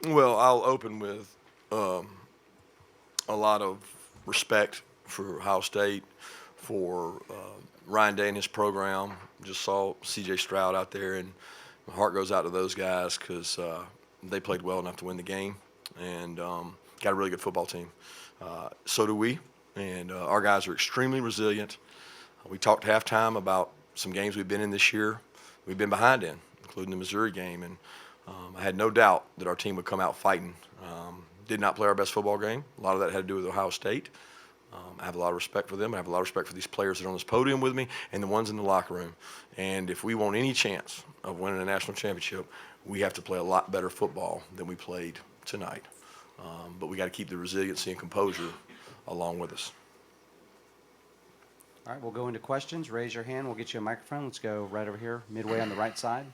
Well, I'll open with um, a lot of respect for Ohio State, for Ryan Day and his program. Just saw C.J. Stroud out there, and my heart goes out to those guys because they played well enough to win the game and got a really good football team. So do we, and our guys are extremely resilient. We talked halftime about some games we've been in this year. We've been behind in, including the Missouri game, and I had no doubt that our team would come out fighting. Did not play our best football game. A lot of that had to do with Ohio State. I have a lot of respect for them. I have a lot of respect for these players that are on this podium with me and the ones in the locker room. And if we want any chance of winning a national championship, we have to play a lot better football than we played tonight. But we got to keep the resiliency and composure along with us. All right, we'll go into questions. Raise your hand. We'll get you a microphone. Let's go right over here, midway on the right side.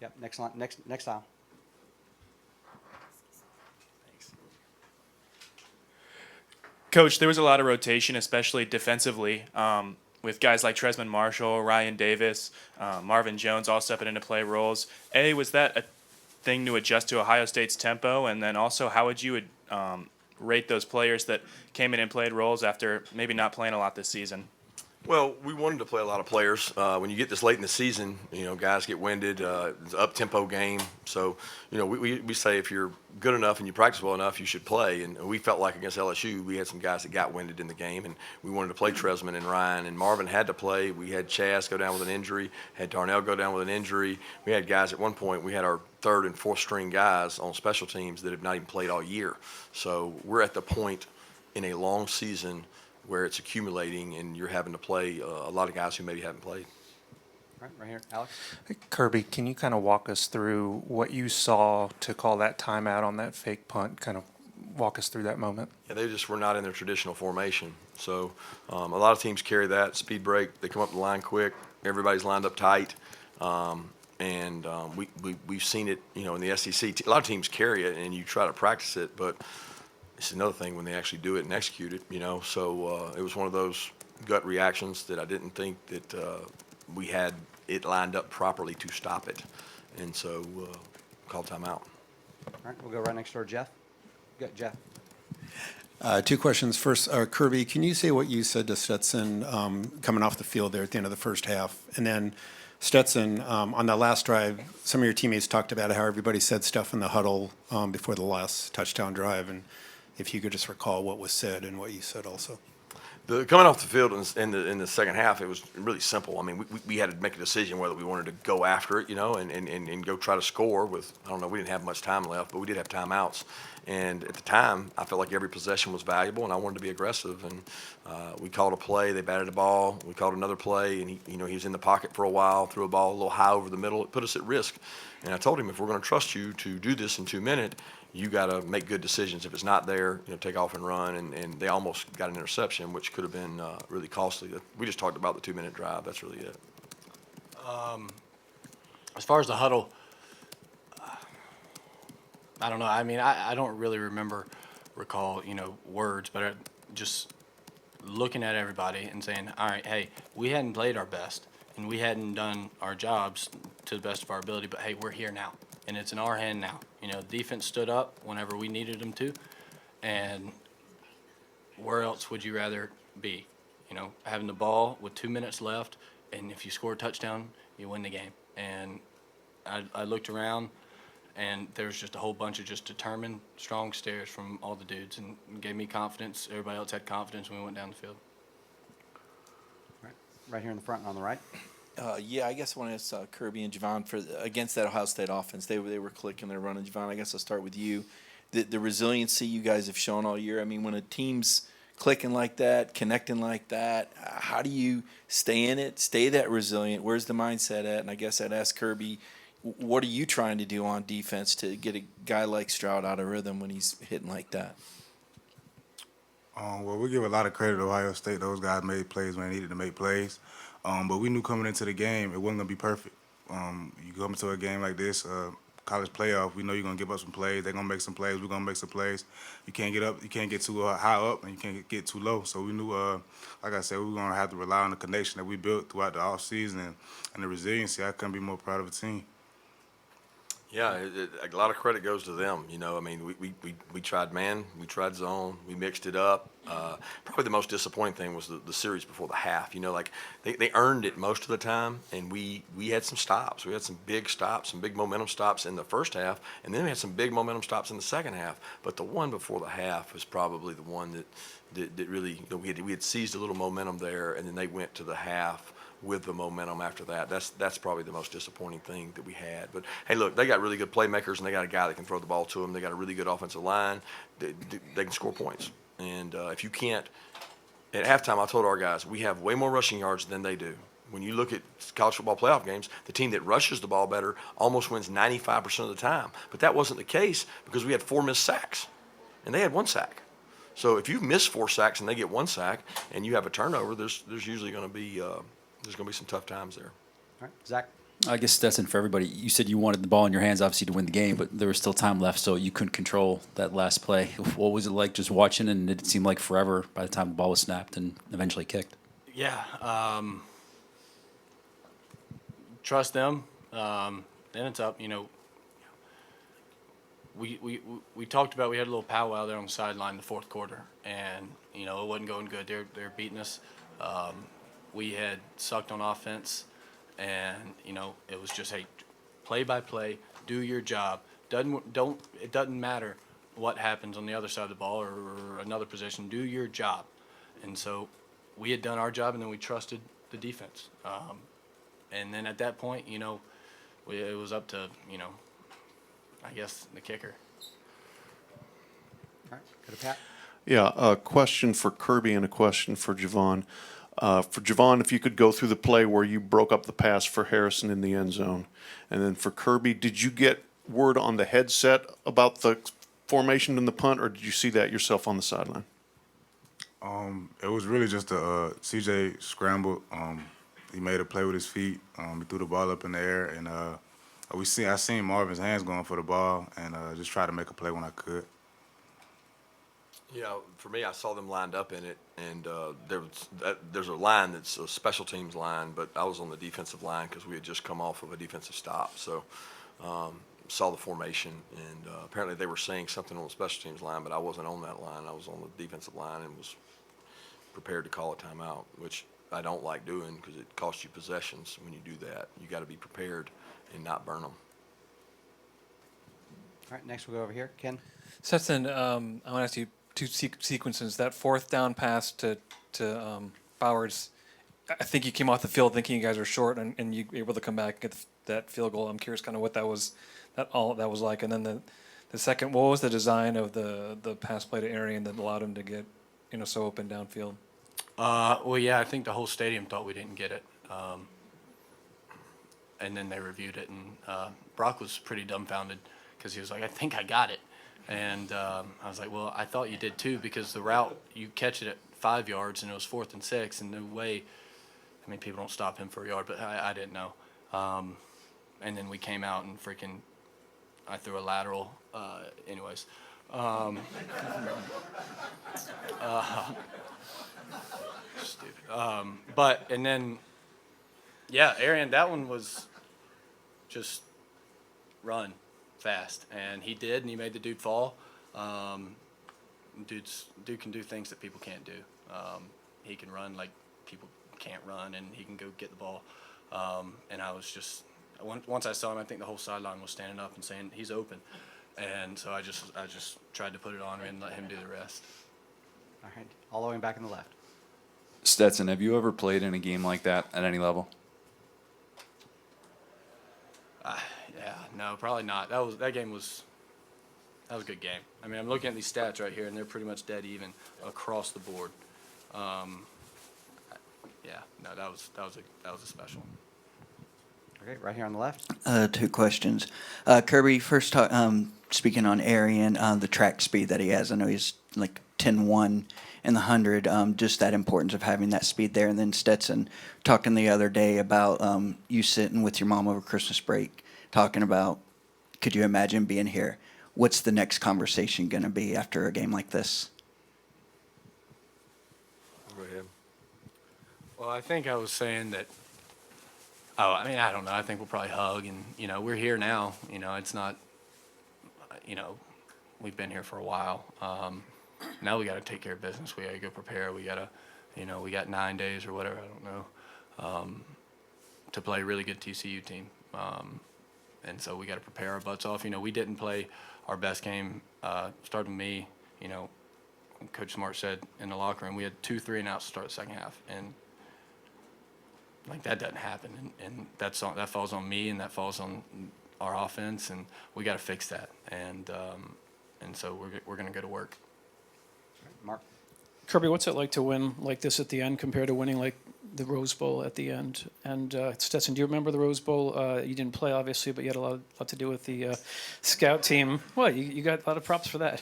Yep, next line, next aisle. Coach, there was a lot of rotation, especially defensively, with guys like Tresman Marshall, Ryan Davis, Marvin Jones all stepping into play roles. Was that a thing to adjust to Ohio State's tempo? And then also, how would you rate those players that came in and played roles after maybe not playing a lot this season? Well, we wanted to play a lot of players. When you get this late in the season, guys get winded. It's an up-tempo game. So, we say if you're good enough and you practice well enough, you should play. And we felt like against LSU, we had some guys that got winded in the game, and we wanted to play Tresman and Ryan. And Marvin had to play. We had Chaz go down with an injury, had Darnell go down with an injury. We had guys at one point, we had our third and fourth string guys on special teams that have not even played all year. So we're at the point in a long season where it's accumulating and you're having to play a lot of guys who maybe haven't played. Right here, Alex. Kirby, can you kind of walk us through what you saw to call that timeout on that fake punt? Kind of walk us through that moment. Yeah, they just were not in their traditional formation. So a lot of teams carry that speed break. They come up the line quick. Everybody's lined up tight. We've seen it, in the SEC. A lot of teams carry it, and you try to practice it, but it's another thing when they actually do it and execute it, So it was one of those gut reactions that I didn't think that we had it lined up properly to stop it. And so called timeout. All right, we'll go right next door, Jeff. Go, Jeff. Two questions. First, Kirby, can you say what you said to Stetson coming off the field there at the end of the first half? And then Stetson, on that last drive, some of your teammates talked about how everybody said stuff in the huddle before the last touchdown drive. And if you could just recall what was said and what you said also. Coming off the field in the second half, it was really simple. I mean, we had to make a decision whether we wanted to go after it, and go try to score with, I don't know, we didn't have much time left, but we did have timeouts. And at the time, I felt like every possession was valuable, and I wanted to be aggressive. And we called a play. They batted the ball. We called another play, and he was in the pocket for a while, threw a ball a little high over the middle. It put us at risk. And I told him, if we're going to trust you to do this in 2 minutes, you got to make good decisions. If it's not there, take off and run. And they almost got an interception, which could have been really costly. We just talked about the 2-minute drive. That's really it. As far as the huddle, I don't know. I mean, I don't really recall, words, but just looking at everybody and saying, all right, hey, we hadn't played our best and we hadn't done our jobs to the best of our ability, but hey, we're here now and it's in our hand now. Defense stood up whenever we needed them to, and where else would you rather be? Having the ball with 2 minutes left, and if you score a touchdown, you win the game. And I looked around, and there was just a whole bunch of just determined, strong stares from all the dudes, and gave me confidence. Everybody else had confidence when we went down the field. Right here in the front and on the right. I guess I want to ask Kirby and Javon for against that Ohio State offense. They were clicking, they're running. Javon, I guess I'll start with you. The resiliency you guys have shown all year. I mean, when a team's clicking like that, connecting like that, how do you stay in it, stay that resilient? Where's the mindset at? And I guess I'd ask Kirby, what are you trying to do on defense to get a guy like Stroud out of rhythm when he's hitting like that? Well, we give a lot of credit to Ohio State. Those guys made plays when they needed to make plays. But we knew coming into the game it wasn't going to be perfect. You come into a game like this, college playoff, we know you're going to give up some plays. They're going to make some plays. We're going to make some plays. You can't get too high up, and you can't get too low. So we knew, like I said, we were going to have to rely on the connection that we built throughout the offseason and the resiliency. I couldn't be more proud of the team. Yeah, a lot of credit goes to them. I mean, we tried man, we tried zone, we mixed it up. Probably the most disappointing thing was the series before the half. Like they earned it most of the time, and we had some stops. We had some big stops, some big momentum stops in the first half, and then we had some big momentum stops in the second half. But the one before the half was probably the one that really, we had seized a little momentum there, and then they went to the half with the momentum after that. That's probably the most disappointing thing that we had. But hey, look, they got really good playmakers, and they got a guy that can throw the ball to them. They got a really good offensive line. They can score points. And if you can't, at halftime, I told our guys, we have way more rushing yards than they do. When you look at college football playoff games, the team that rushes the ball better almost wins 95% of the time. But that wasn't the case because we had 4 missed sacks, and they had 1 sack. So if you miss 4 sacks and they get 1 sack, and you have a turnover, there's usually going to be some tough times there. All right, Zach. I guess Stetson, for everybody, you said you wanted the ball in your hands, obviously, to win the game, but there was still time left, so you couldn't control that last play. What was it like just watching, and it seemed like forever by the time the ball was snapped and eventually kicked? Yeah. Trust them. Then it's up. We talked about, we had a little powwow there on the sideline in the fourth quarter, and it wasn't going good. They're beating us. We had sucked on offense, and it was just, hey, play by play, do your job. It doesn't matter what happens on the other side of the ball or another position. Do your job. And so we had done our job, and then we trusted the defense. And then at that point, it was up to I guess the kicker. All right, go to Pat. Yeah, a question for Kirby and a question for Javon. For Javon, if you could go through the play where you broke up the pass for Harrison in the end zone. And then for Kirby, did you get word on the headset about the formation in the punt, or did you see that yourself on the sideline? It was really just a CJ scrambled. He made a play with his feet. He threw the ball up in the air, and I seen Marvin's hands going for the ball, and just tried to make a play when I could. For me, I saw them lined up in it, and there's a line that's a special teams line, but I was on the defensive line because we had just come off of a defensive stop. So saw the formation, and apparently they were saying something on the special teams line, but I wasn't on that line. I was on the defensive line and was prepared to call a timeout, which I don't like doing because it costs you possessions when you do that. You got to be prepared and not burn them. All right, next we'll go over here. Ken. Stetson, I want to ask you two sequences. That 4th down pass to Bowers, I think you came off the field thinking you guys were short, and you were able to come back and get that field goal. I'm curious kind of what that was like. And then the second, what was the design of the pass play to Arian that allowed him to get so open downfield? Well, yeah, I think the whole stadium thought we didn't get it. And then they reviewed it, and Brock was pretty dumbfounded because he was like, I think I got it. And I was like, well, I thought you did too, because the route, you catch it at 5 yards, and it was 4th and 6, and no way, I mean, people don't stop him for a yard, but I didn't know. And then we came out and I threw a lateral. Anyways. Stupid. And then, yeah, Arian, that one was just run fast, and he did, and he made the dude fall. Dude can do things that people can't do. He can run like people can't run, and he can go get the ball. And I was just, once I saw him, I think the whole sideline was standing up and saying he's open, and so I just tried to put it on him and let him do the rest. All right, all the way back in the left. Stetson, have you ever played in a game like that at any level? Yeah, no, probably not. That game was a good game. I mean, I'm looking at these stats right here, and they're pretty much dead even across the board. Yeah, no, that was a special one. Okay, right here on the left. 2 questions. Kirby, first speaking on Arian, the track speed that he has. I know he's like 10-1 in the 100, just that importance of having that speed there. And then Stetson, talking the other day about you sitting with your mom over Christmas break, talking about, could you imagine being here? What's the next conversation going to be after a game like this? Go ahead. Well, I think I was saying that Oh, I mean, I don't know. I think we'll probably hug, and we're here now. It's not. We've been here for a while. Now we got to take care of business. We got to go prepare. We got to, we got 9 days or whatever. I don't know, to play a really good TCU team. And so we got to prepare our butts off. We didn't play our best game. Starting with me, Coach Smart said in the locker room, we had 2 3-and-outs to start the second half, and like that doesn't happen. And that falls on me, and that falls on our offense, and we got to fix that. And so we're going to go to work. Mark? Kirby, what's it like to win like this at the end compared to winning like the Rose Bowl at the end? And Stetson, do you remember the Rose Bowl? You didn't play, obviously, but you had a lot to do with the scout team. Well, you got a lot of props for that.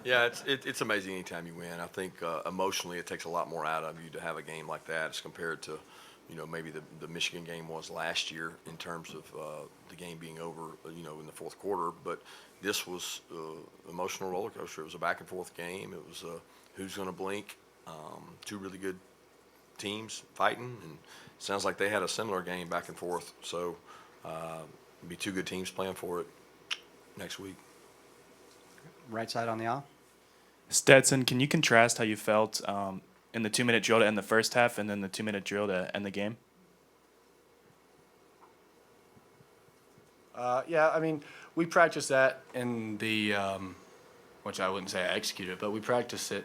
Yeah, it's amazing anytime you win. I think emotionally it takes a lot more out of you to have a game like that as compared to, maybe the Michigan game was last year in terms of the game being over, in the fourth quarter. But this was emotional roller coaster. It was a back and forth game. It was who's going to blink. 2 really good teams fighting, and it sounds like they had a similar game back and forth. So it'll be 2 good teams playing for it next week. Right side on the aisle. Stetson, can you contrast how you felt in the 2-minute drill to end the first half and then the 2-minute drill to end the game? Yeah, I mean, we practiced that in the, which I wouldn't say I executed, but we practiced it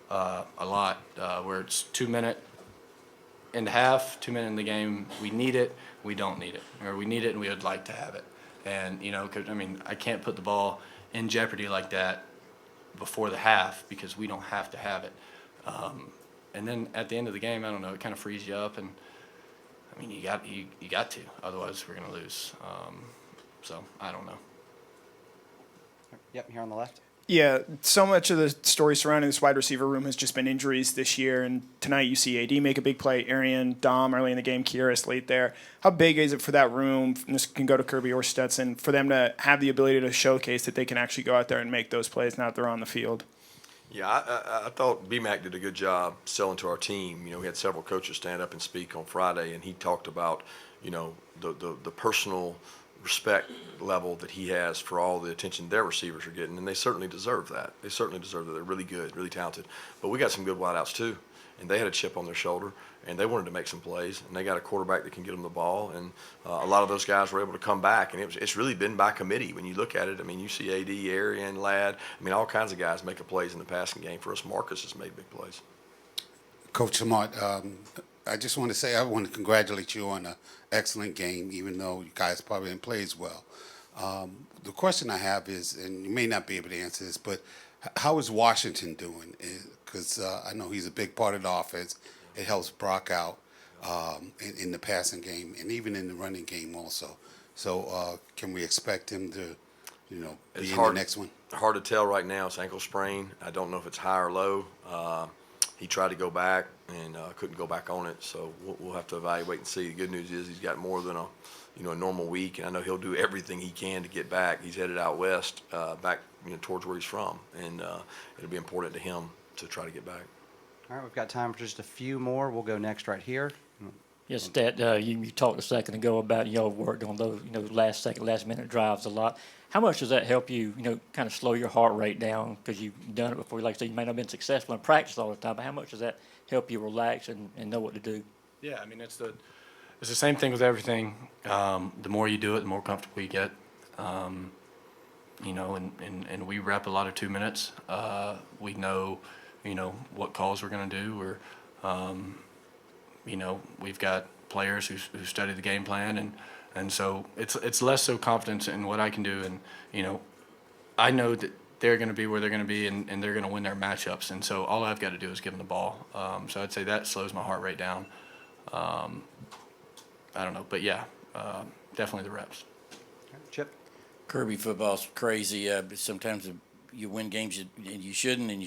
a lot, where it's 2-minute in the half, 2 minute in the game. We need it, we don't need it, or we need it and we would like to have it. And 'cause, I mean, I can't put the ball in jeopardy like that before the half because we don't have to have it. And then at the end of the game, I don't know, it kind of frees you up, and I mean, you got to, otherwise we're gonna lose. So I don't know. Yep, here on the left. Yeah, so much of the story surrounding this wide receiver room has just been injuries this year, and tonight you see AD make a big play, Arian, Dom early in the game, Kyrus late there. How big is it for that room, and this can go to Kirby or Stetson, for them to have the ability to showcase that they can actually go out there and make those plays now that they're on the field? Yeah, I thought BMAC did a good job selling to our team. We had several coaches stand up and speak on Friday, and he talked about, the personal respect level that he has for all the attention their receivers are getting, and they certainly deserve that. They certainly deserve that. They're really good, really talented. But we got some good wideouts too, and they had a chip on their shoulder, and they wanted to make some plays, and they got a quarterback that can get them the ball, and a lot of those guys were able to come back, and it's really been by committee when you look at it. I mean, you see AD, Arian, Ladd, I mean, all kinds of guys making plays in the passing game. For us, Marcus has made big plays. Coach Smart, I just want to say I want to congratulate you on an excellent game, even though you guys probably didn't play as well. The question I have is, and you may not be able to answer this, but how is Washington doing? Because I know he's a big part of the offense. It helps Brock out in the passing game and even in the running game also. So can we expect him to, be in the next one? Hard to tell right now. It's ankle sprain. I don't know if it's high or low. He tried to go back and couldn't go back on it, so we'll have to evaluate and see. The good news is he's got more than a normal week, and I know he'll do everything he can to get back. He's headed out west, back towards where he's from, and it'll be important to him to try to get back. All right, we've got time for just a few more. We'll go next right here. Yes, Stat, you talked a second ago about y'all worked on those last minute drives a lot. How much does that help you, kind of slow your heart rate down because you've done it before? Like I said, you may not have been successful in practice all the time, but how much does that help you relax and know what to do? Yeah, I mean, it's the same thing with everything. The more you do it, the more comfortable you get. And we rep a lot of 2 minutes. We know, what calls we're going to do. We've got players who study the game plan, and so it's less so confidence in what I can do, and I know that they're going to be where they're going to be, and they're going to win their matchups, and so all I've got to do is give them the ball. So I'd say that slows my heart rate down. I don't know, but yeah, definitely the reps. Chip? Kirby, football's crazy. Sometimes you win games you shouldn't, and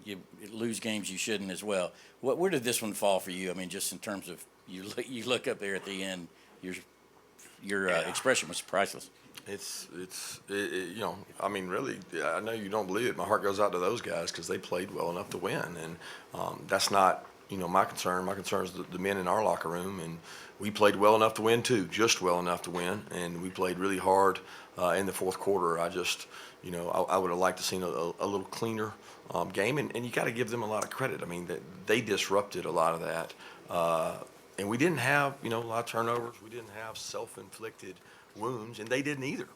you lose games you shouldn't as well. Where did this one fall for you? I mean, just in terms of you look up there at the end, your expression was priceless. I mean, really, I know you don't believe it. My heart goes out to those guys because they played well enough to win, and that's not my concern. My concern is the men in our locker room, and we played well enough to win too, just well enough to win, and we played really hard in the fourth quarter. I just, I would have liked to seen a little cleaner game, and you got to give them a lot of credit. I mean, they disrupted a lot of that, and we didn't have, a lot of turnovers. We didn't have self-inflicted wounds, and they didn't either.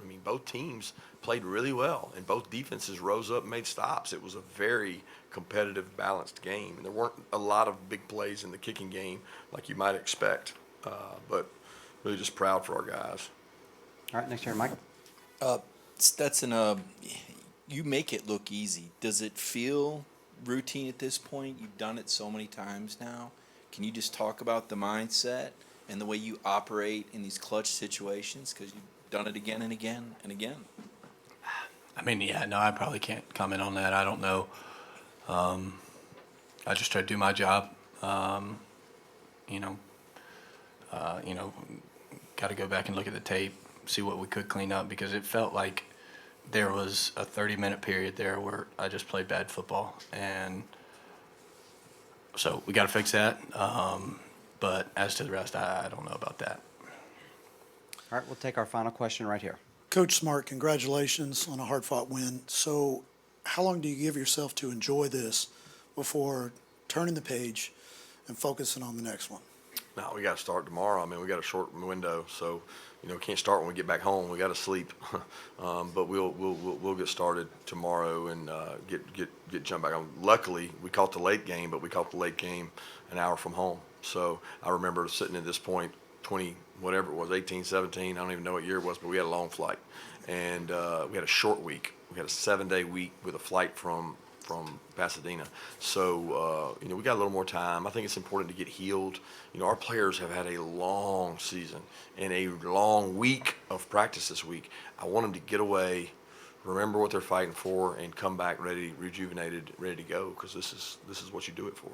I mean, both teams played really well, and both defenses rose up and made stops. It was a very competitive, balanced game, and there weren't a lot of big plays in the kicking game like you might expect, but really just proud for our guys. All right, next here, Mike. Stetson, you make it look easy. Does it feel routine at this point? You've done it so many times now. Can you just talk about the mindset and the way you operate in these clutch situations? Because you've done it again and again and again. I mean, yeah, no, I probably can't comment on that. I don't know. I just try to do my job. Got to go back and look at the tape, see what we could clean up, because it felt like there was a 30-minute period there where I just played bad football, and so we got to fix that. But as to the rest, I don't know about that. All right, we'll take our final question right here. Coach Smart, congratulations on a hard-fought win. So how long do you give yourself to enjoy this before turning the page and focusing on the next one? No, we got to start tomorrow. I mean, we got a short window, so can't start when we get back home. We got to sleep, but we'll get started tomorrow and get jumped back on. Luckily, we caught the late game, but we caught the late game an hour from home. So I remember sitting at this point, 20 whatever it was, 18, 17. I don't even know what year it was, but we had a long flight, and we had a short week. We had a 7-day week with a flight from Pasadena. So, we got a little more time. I think it's important to get healed. Our players have had a long season and a long week of practice this week. I want them to get away, remember what they're fighting for, and come back ready, rejuvenated, ready to go, because this is what you do it for.